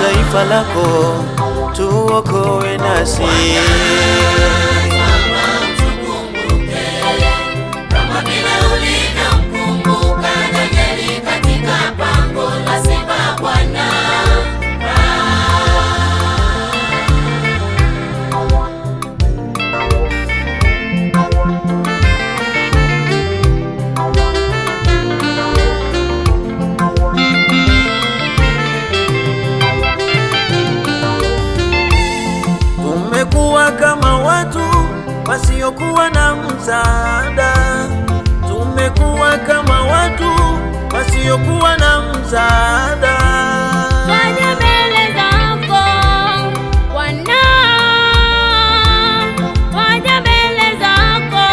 taifa lako, tuokoe nasi. Kama watu wasiokuwa na msaada, tumekuwa kama watu wasiokuwa na msaada. Twaja mbele zako Bwana, twaja mbele zako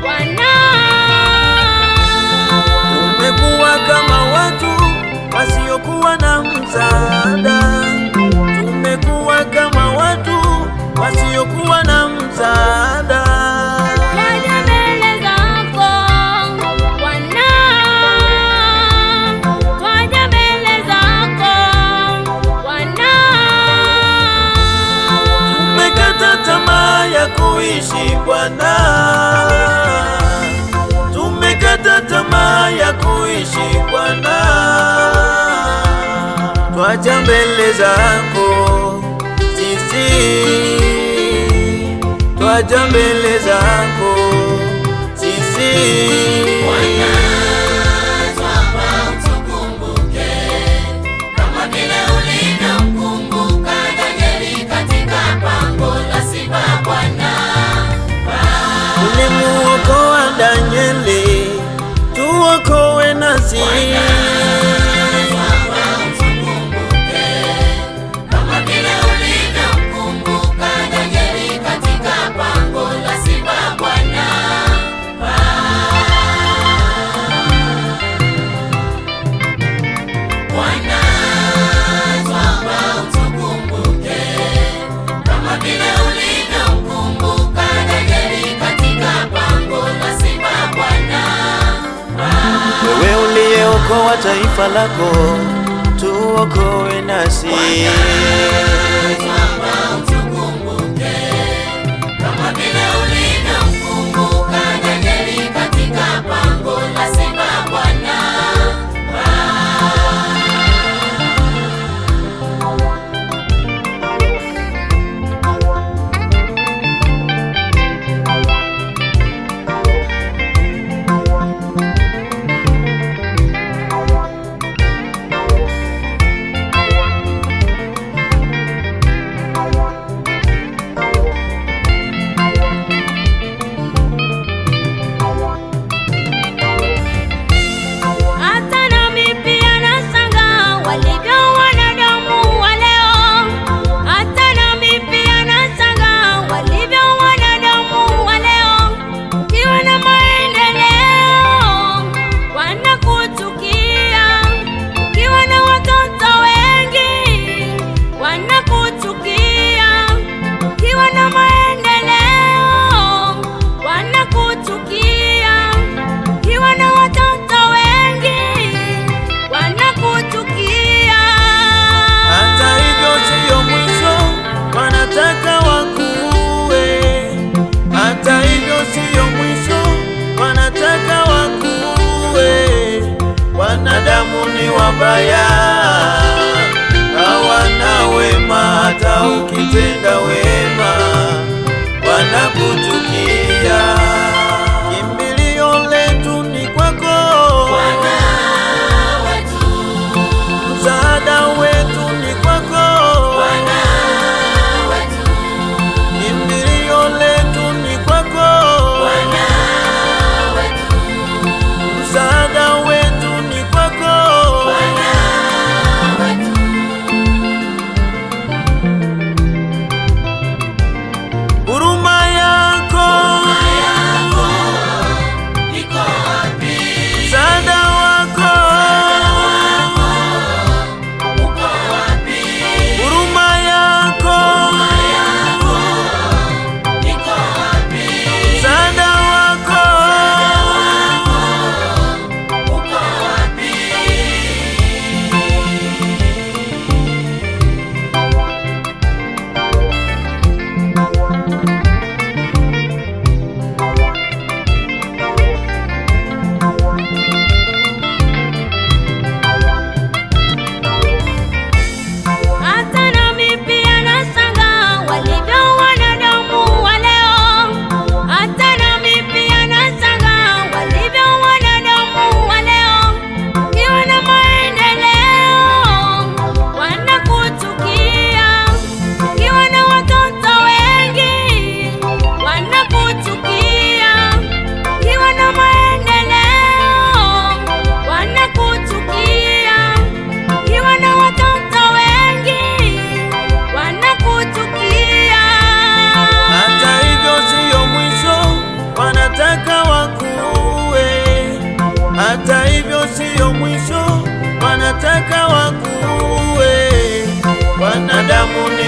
Bwana. Tumekuwa kama watu wasiokuwa na msaada, tumekuwa kama watu wasiokuwa na msaada. Twaja mbele zako Bwana, twaja mbele zako Bwana. Tumekata tamaa ya kuishi Bwana, tumekata tamaa ya kuishi Bwana. Twaja mbele zako twaja mbele zako sisi Bwana, twomba utukumbuke kama vile ulivyomkumbuka Danieli katika pango la simba Bwana. Ulimuokoa Danieli, tuokoe nasi. Wewe uliyeokoa taifa lako, tuokoe nasi. Wanadamu ni wabaya, hawana wema, hata ukitenda wema wanakuchukia. Kimbilio letu ni kwako Bwana wetu, msaada wetu ni kwako Bwana wetu, kimbilio letu ni kwako Bwana wetu, msaada wetu ni kwako Bwana wetu.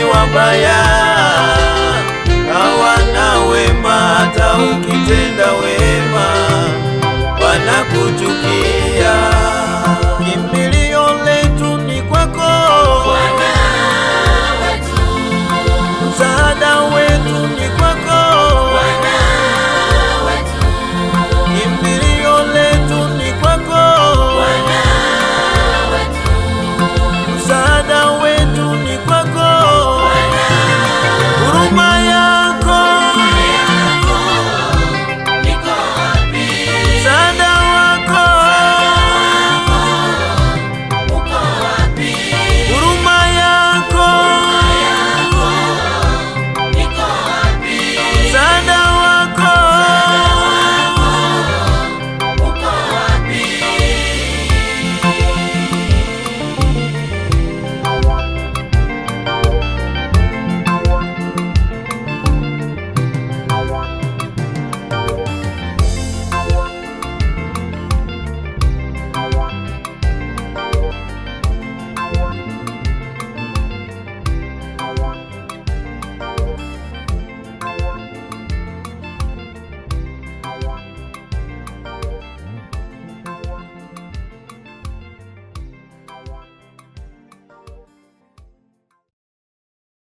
ni wabaya, hawana wema. Hata ukitenda wema wanakuchukia. Kimbilio letu ni kwako, Bwana wetu, msaada wetu